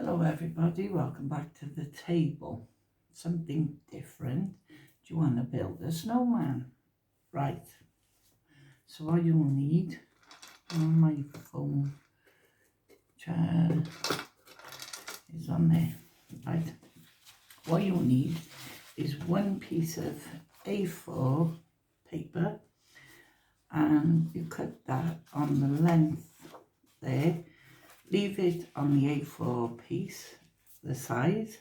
Hello everybody, welcome back to the table. Something different. Do you want to build a snowman? Right, so what you'll need on my phone chair is on there. Right, what you'll need is one piece of A4 paper, and you cut that on the length there. Leave it on the A4 piece, the size,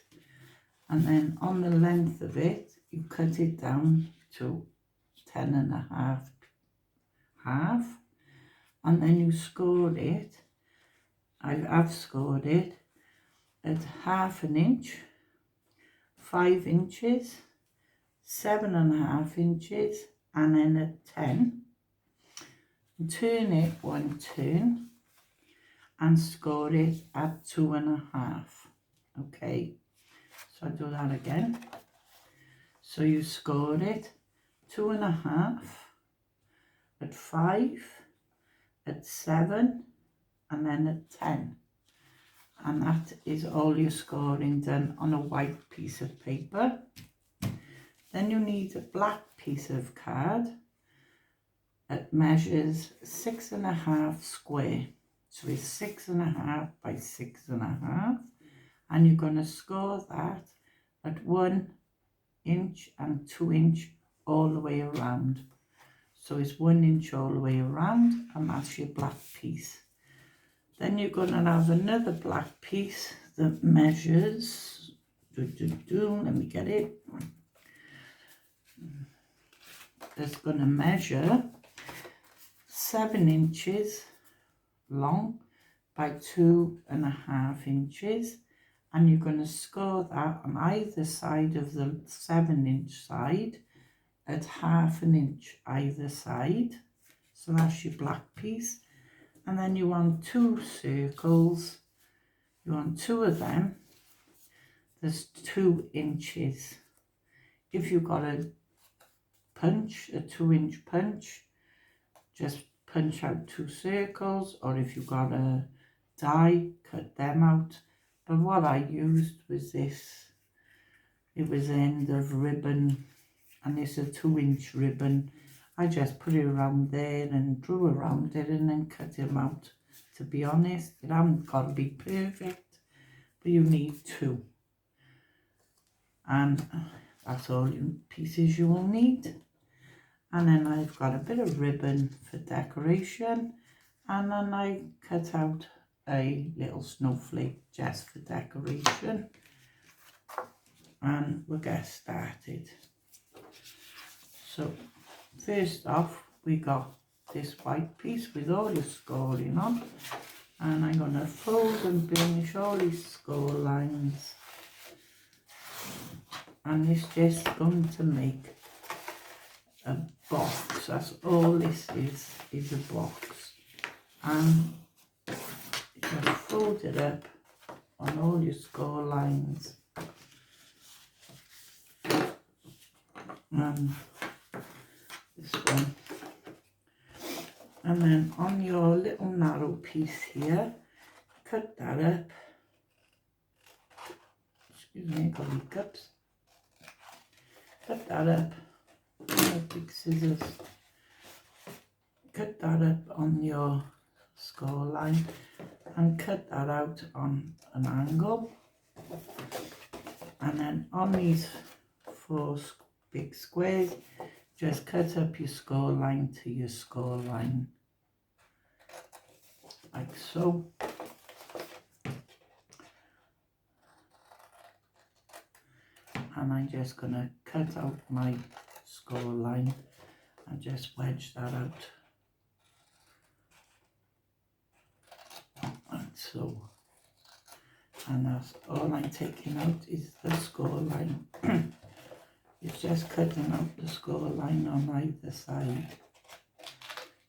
and then on the length of it, you cut it down to 10.5 half, and then you score it. I've scored it at 1/2 inch, 5 inches, 7.5 inches, and then at 10. Turn it one turn and score it at 2.5. Okay, so I'll do that again. So you score it 2.5 at 5, at 7, and then at 10. And that is all your scoring done on a white piece of paper. Then you need a black piece of card. It measures 6.5 square. So it's 6.5 by 6.5, and you're going to score that at 1 inch and 2 inch all the way around. So it's 1 inch all the way around, and that's your black piece. Then you're going to have another black piece that measures, let me get it. It's going to measure 7 inches long by 2.5 inches, and you're going to score that on either side of the 7-inch side at 1/2 inch either side. So that's your black piece. And then you want 2 circles. You want 2 of them. There's 2 inches. If you've got a punch, a 2-inch punch, just punch out 2 circles, or if you've got a die, cut them out. But what I used was this. It was the end of ribbon, and it's a 2-inch ribbon. I just put it around there and drew around it and then cut them out. To be honest, it hasn't got to be perfect, but you need 2. And that's all pieces you will need. And then I've got a bit of ribbon for decoration, and then I cut out a little snowflake just for decoration. And we'll get started. So first off, we got this white piece with all the scoring on, and I'm going to fold and burnish all these score lines, and it's just going to make a box. That's all this is a box. And you just fold it up on all your score lines, and this one, and then on your little narrow piece here, cut that up. Excuse me, I got hiccups. Cut that up. Big scissors. Cut that up on your score line and cut that out on an angle. And then on these 4 big squares, just cut up your score line to your score line, like so. And I'm just going to cut out my score line and just wedge that out, like so. And that's all I'm taking out is the score line. It's just cutting out the score line on either side.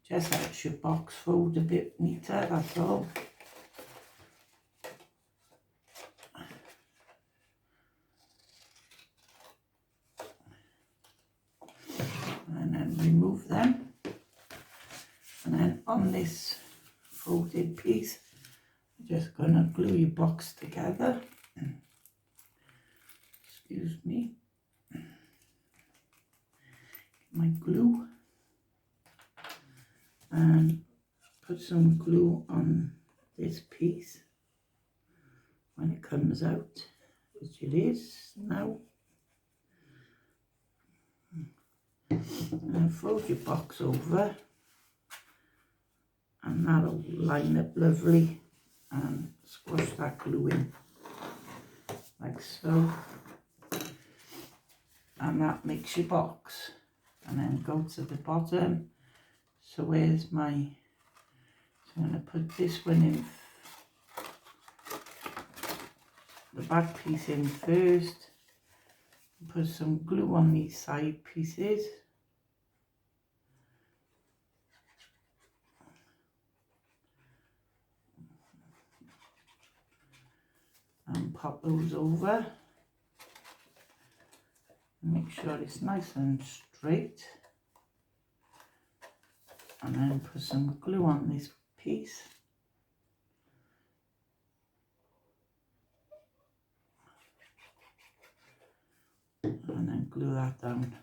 Just helps your box fold a bit neater, that's all. And then remove them. And then on this folded piece, just going to glue your box together. Excuse me. My glue. And put some glue on this piece when it comes out, which it is now. And fold your box over, and that'll line up lovely, and squash that glue in like so, and that makes your box. And then go to the bottom. So where's my, so I'm going to put this one in, the back piece in first, put some glue on these side pieces. And pop those over. Make sure it's nice and straight. And then put some glue on this piece. And then glue that down.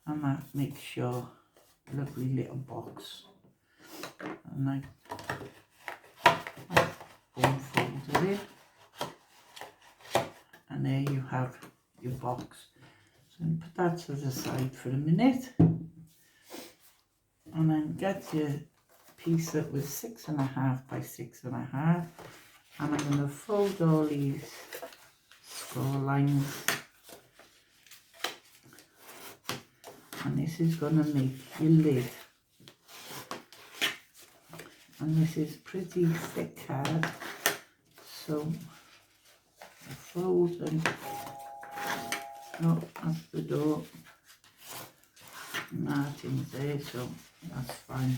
And that makes your lovely little box. And I unfolded it. And there you have your box. So I'm going to put that to the side for a minute. And then get your piece that was 6.5 by 6.5. And I'm going to fold all these score lines. And this is going to make your lid. And this is pretty thick card. So I fold and that's the door. Martin's there, so that's fine.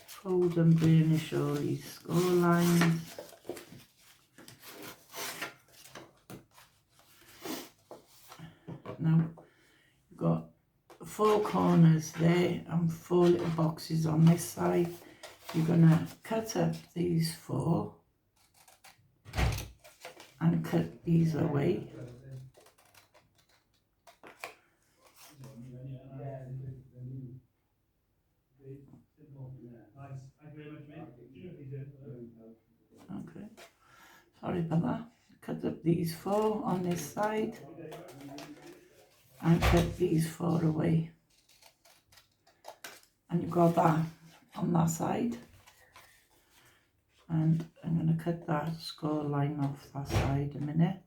Fold and burnish all these score lines. Now you've got 4 corners there and 4 little boxes on this side. You're going to cut up these 4 and cut these away. Okay, sorry about that. Cut up these 4 on this side and cut these 4 away. And you've got that on that side. And I'm going to cut that score line off that side a minute.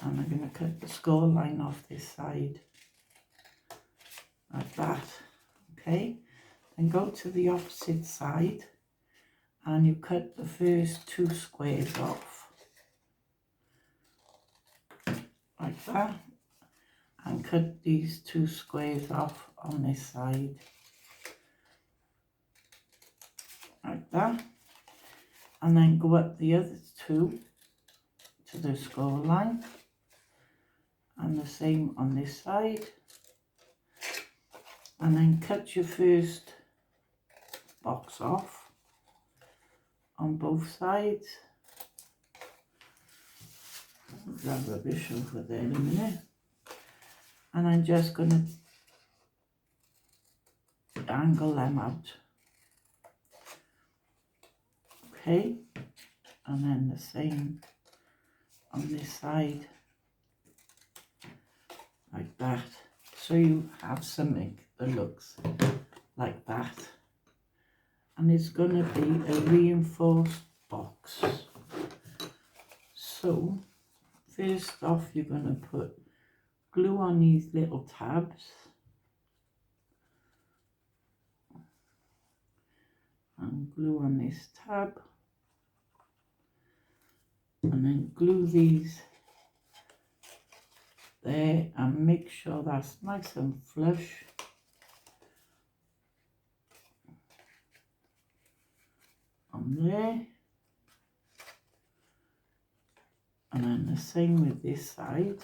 And I'm going to cut the score line off this side like that. Okay, then go to the opposite side and you cut the first 2 squares off like that, and cut these 2 squares off on this side like that, and then go up the other 2 to the score line, and the same on this side, and then cut your first box off on both sides. Grab rubbish over there in a minute. And I'm just going to angle them out. Okay, and then the same on this side, like that. So you have something that looks like that. And it's going to be a reinforced box. So first off, you're going to put glue on these little tabs. And glue on this tab. And then glue these there and make sure that's nice and flush. On there. And then the same with this side.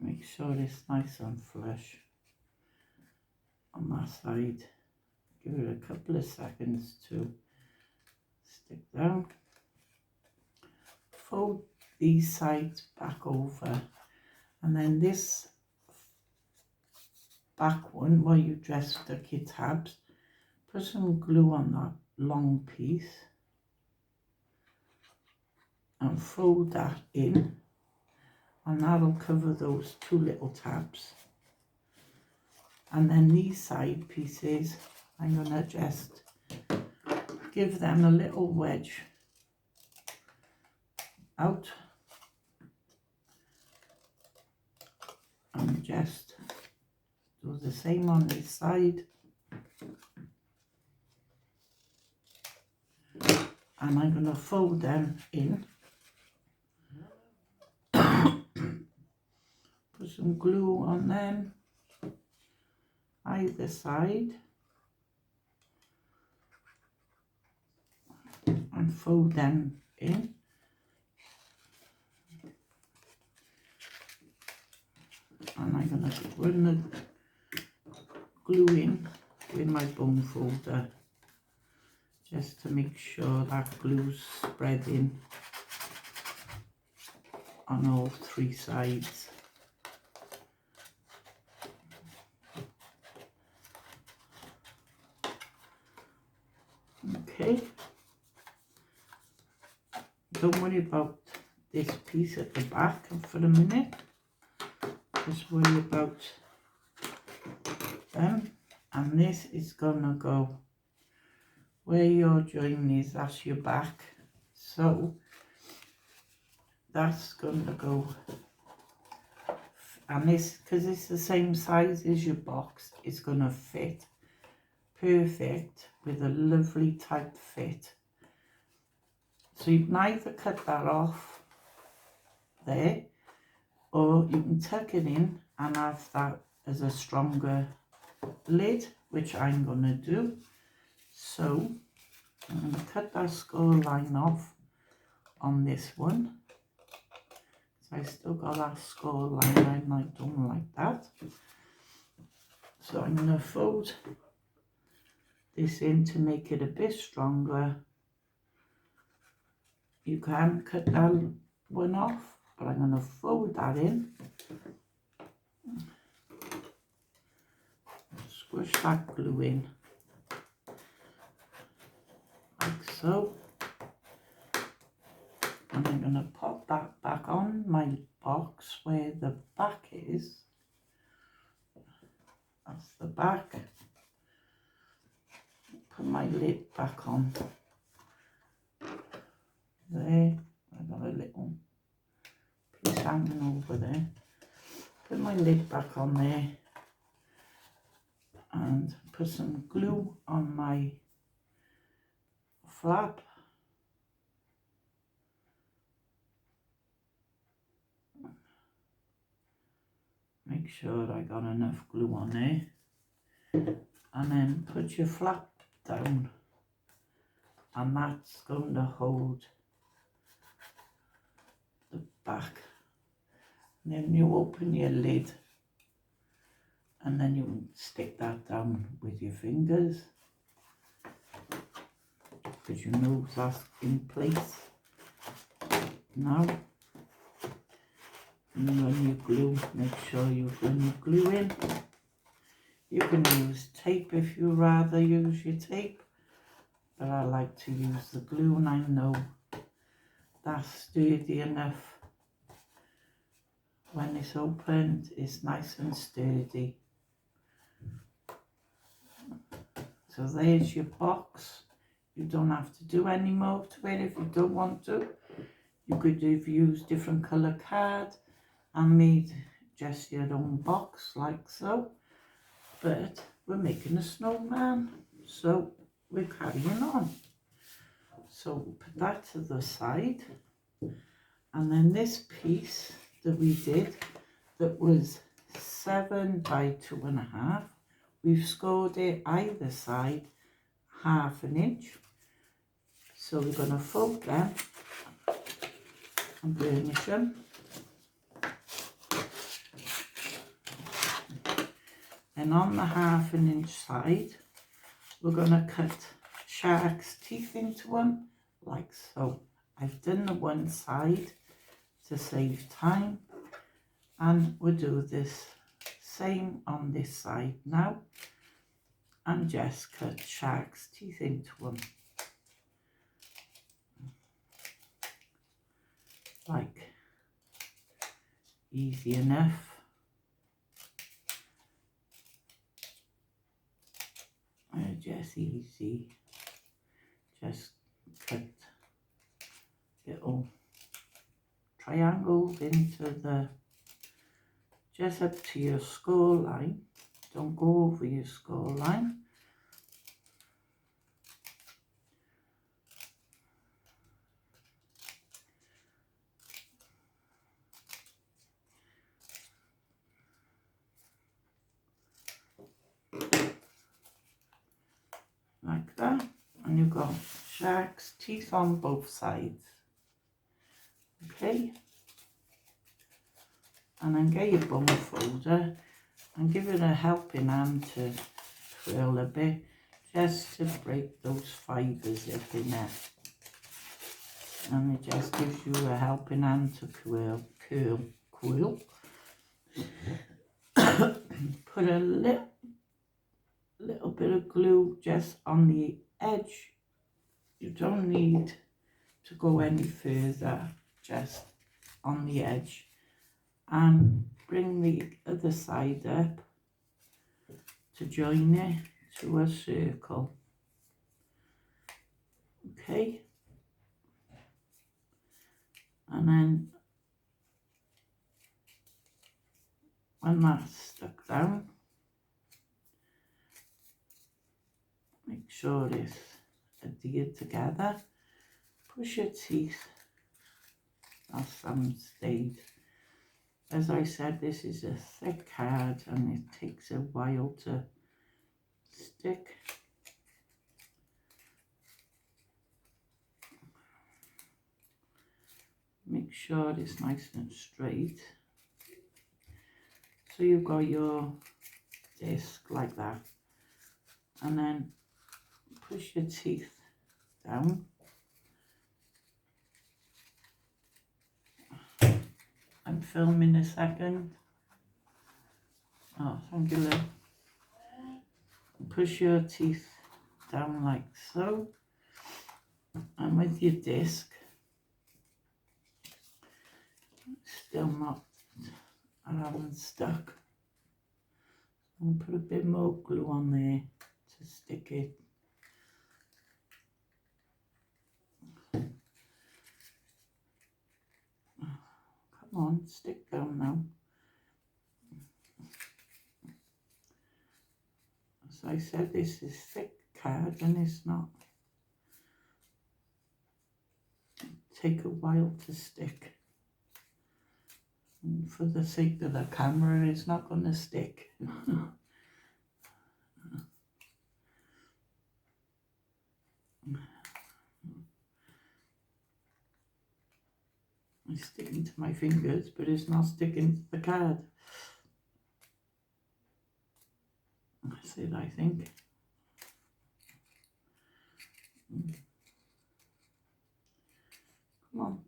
Make sure it's nice and flush on that side. Give it a couple of seconds to stick down. Fold these sides back over, and then this back one where you just stuck your tabs, put some glue on that long piece and fold that in, and that'll cover those two little tabs. And then these side pieces, I'm going to just give them a little wedge out and just do the same on this side. And I'm going to fold them in. Put some glue on them, either side, and fold them in. And I'm going to run the glue in with my bone folder just to make sure that glue's spreading on all three sides. Okay, don't worry about this piece at the back for a minute, just worry about them. And this is gonna go where your join is, that's your back, so that's gonna go, and this, because it's the same size as your box, it's gonna fit perfect with a lovely tight fit. So you can either cut that off there, or you can tuck it in and have that as a stronger lid, which I'm going to do. So I'm going to cut that score line off on this one. So I still got that score line, I don't like that. So I'm going to fold this in to make it a bit stronger. You can cut that one off, but I'm going to fold that in. Squish that glue in, like so. And I'm going to pop that back on my box where the back is. That's the back. Put my lid back on. There, I got a little piece hanging over there. Put my lid back on there and put some glue on my flap. Make sure I got enough glue on there, and then put your flap down, and that's going to hold the back. And then you open your lid, and then you stick that down with your fingers, because you know that's in place now. And run your glue, make sure you run your glue in. You can use tape if you rather use your tape, but I like to use the glue, and I know that's sturdy enough. When it's opened, it's nice and sturdy. So there's your box. You don't have to do any more to it if you don't want to. You could have used different colour card and made just your own box like so, but we're making a snowman, so we're carrying on. So we'll put that to the side, and then this piece that we did that was 7 by 2.5, we've scored it either side 1/2 inch. So we're going to fold them and burnish them. then on the 1/2 inch side, we're going to cut shark's teeth into them, like so. I've done the one side to save time, and we'll do this same on this side now, and just cut shark's teeth into them. Like, easy enough. Just easy. Just cut little triangles into the, just up to your skull line. Don't go over your skull line. Like that, and you've got shark's teeth on both sides. Okay, and then get your bone folder and give it a helping hand to twirl a bit, just to break those fibres up in there. And it just gives you a helping hand to curl. Put a little bit of glue just on the edge. You don't need to go any further, just on the edge, and bring the other side up to join it to a circle. Okay, and then when that's stuck down, make sure it's adhered together. Push your teeth, that's some stayed. As I said, this is a thick card and it takes a while to stick. Make sure it's nice and straight. So you've got your disc like that, and then push your teeth down. I'm filming a second. Oh, thank you, Lou. Push your teeth down like so, and with your disc, still not, I haven't stuck. I'm going to put a bit more glue on there to stick it. Come on, stick down now. As I said, this is thick card and it's not, take a while to stick. And for the sake of the camera, it's not going to stick. It's sticking to my fingers, but it's not sticking to the card. That's it, I think. Come on.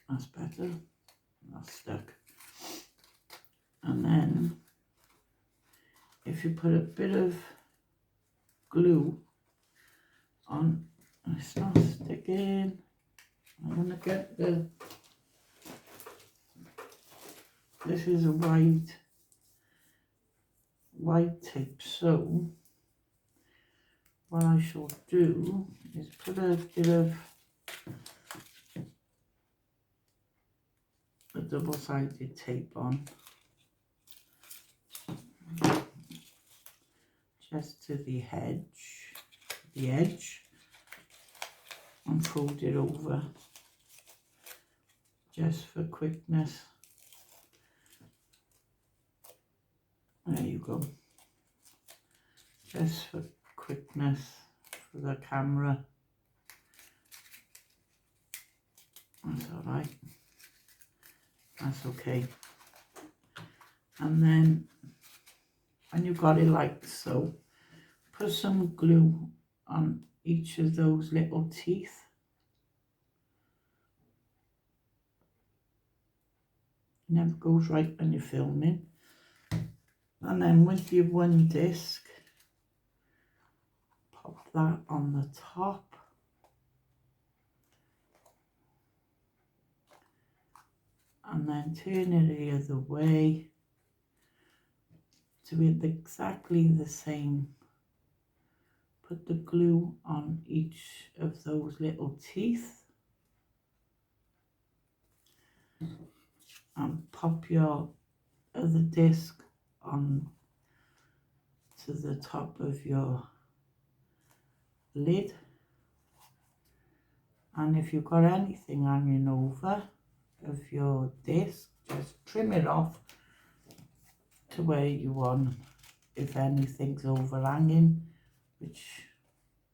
That's better. That's stuck. And then, if you put a bit of glue on, it's not sticking. I'm going to get the, this is a white tape, so what I shall do is put a bit of a double-sided tape on, just to the edge, and fold it over, just for quickness. There you go. Just for quickness for the camera. That's all right. That's okay. And then when you've got it like so, put some glue on each of those little teeth. Never goes right when you're filming. And then with your one disc, pop that on the top. And then turn it the other way. Do it exactly the same. Put the glue on each of those little teeth. And pop your other disc on to the top of your lid. And if you've got anything hanging over of your disc, just trim it off to where you want. If anything's overhanging, which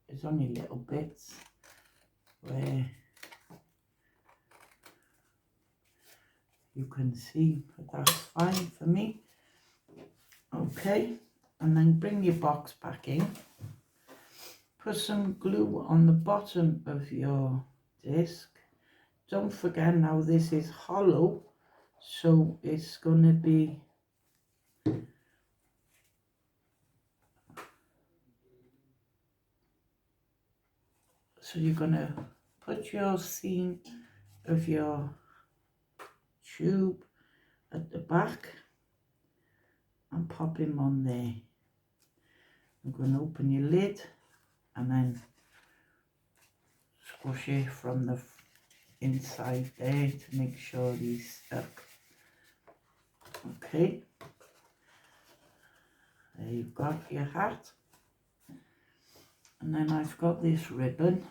is only little bits, where you can see, but that's fine for me. Okay, and then bring your box back in. Put some glue on the bottom of your disc. Don't forget now this is hollow, so it's going to be so you're going to put your seam of your tube at the back and pop him on there. I'm going to open your lid and then squish it from the inside there to make sure he's stuck. Okay, there you've got your hat. And then I've got this ribbon.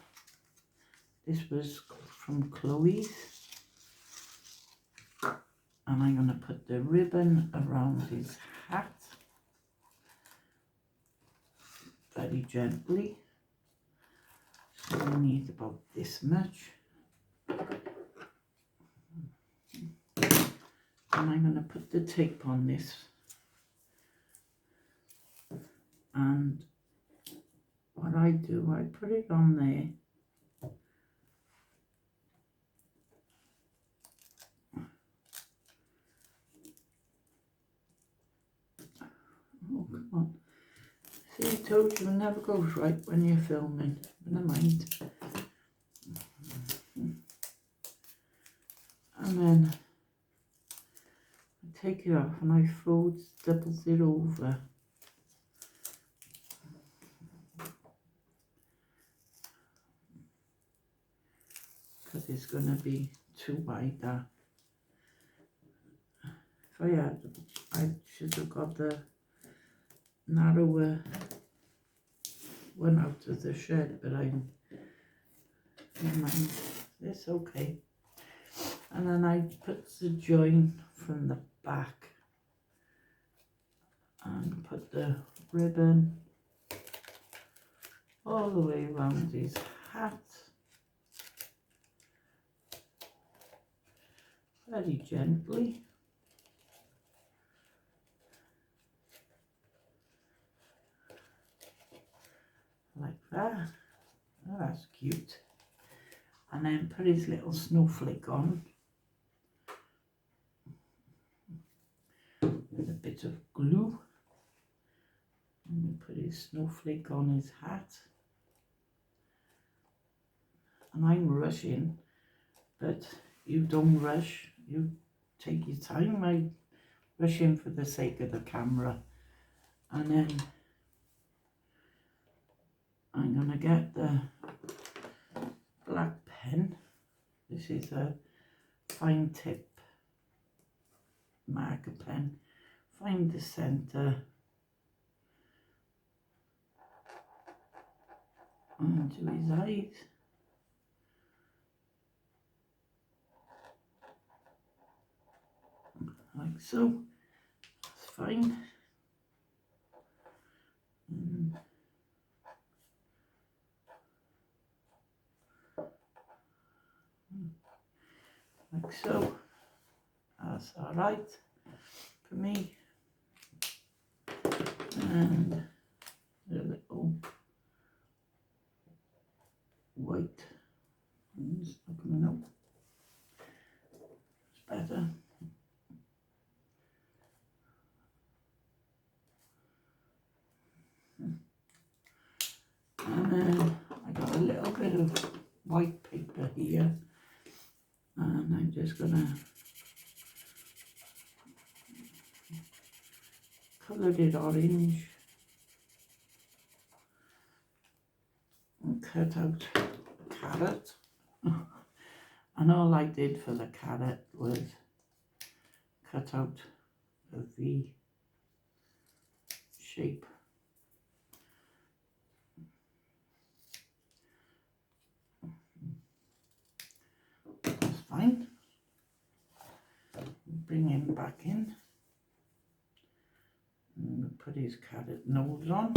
This was from Chloe's. And I'm going to put the ribbon around his hat very gently. So we need about this much. And I'm going to put the tape on this. And what I do, I put it on there. Oh, come on. See, I told you it never goes right when you're filming. Never mind. And then I take it off and I doubles it over. Because it's going to be too wide that. If I should have got the narrower one out of the shed, but never mind, it's okay. And then I put the join from the back and put the ribbon all the way around his hat, very gently. Like that. Oh, that's cute. And then put his little snowflake on with a bit of glue. And put his snowflake on his hat. And I'm rushing, but you don't rush. You take your time. I'm rushing for the sake of the camera. And then I'm going to get the black pen. This is a fine tip marker pen. Find the centre onto his eyes. Like so. That's fine. Like so. That's alright for me. and a little white ones are coming up. It's better. And then I got a little bit of white paper here, and I'm just gonna colour it orange and cut out a carrot. And all I did for the carrot was cut out a V shape. That's fine. Bring him back in. And put his carrot nose on.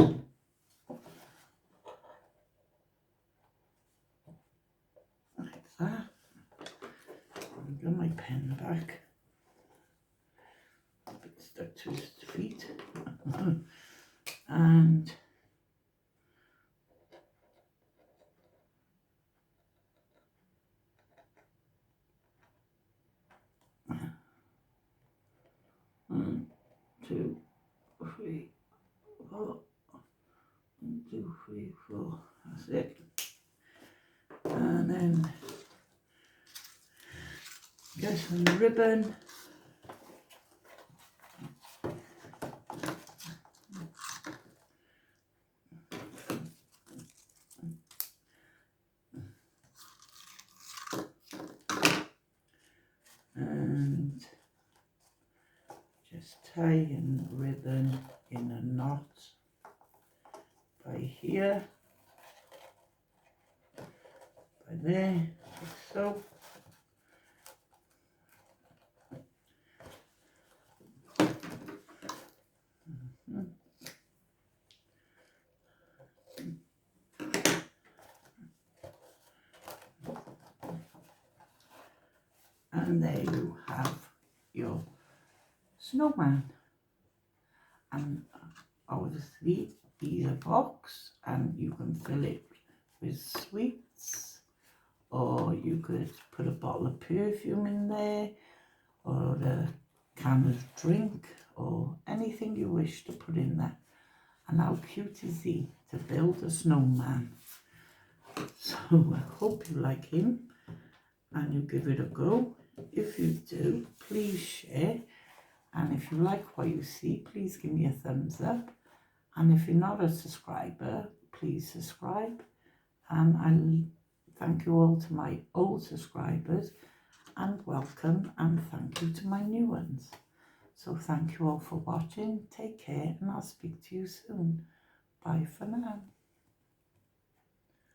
Like that. I'll get my pen back. A bit stuck to his feet. And one, two, three, four. 1, 2, 3, 4. That's it. And then get some ribbon. And just tie in ribbon in a knot by here, by there, like so. And there you have your snowman. And obviously he's a box, and you can fill it with sweets, or you could put a bottle of perfume in there, or a can of drink, or anything you wish to put in there. And how cute is he to build a snowman? So I hope you like him and you give it a go. If you do, please share, and if you like what you see, please give me a thumbs up, and if you're not a subscriber, please subscribe. And I thank you all to my old subscribers, and welcome, and thank you to my new ones. So thank you all for watching, take care, and I'll speak to you soon. Bye for now.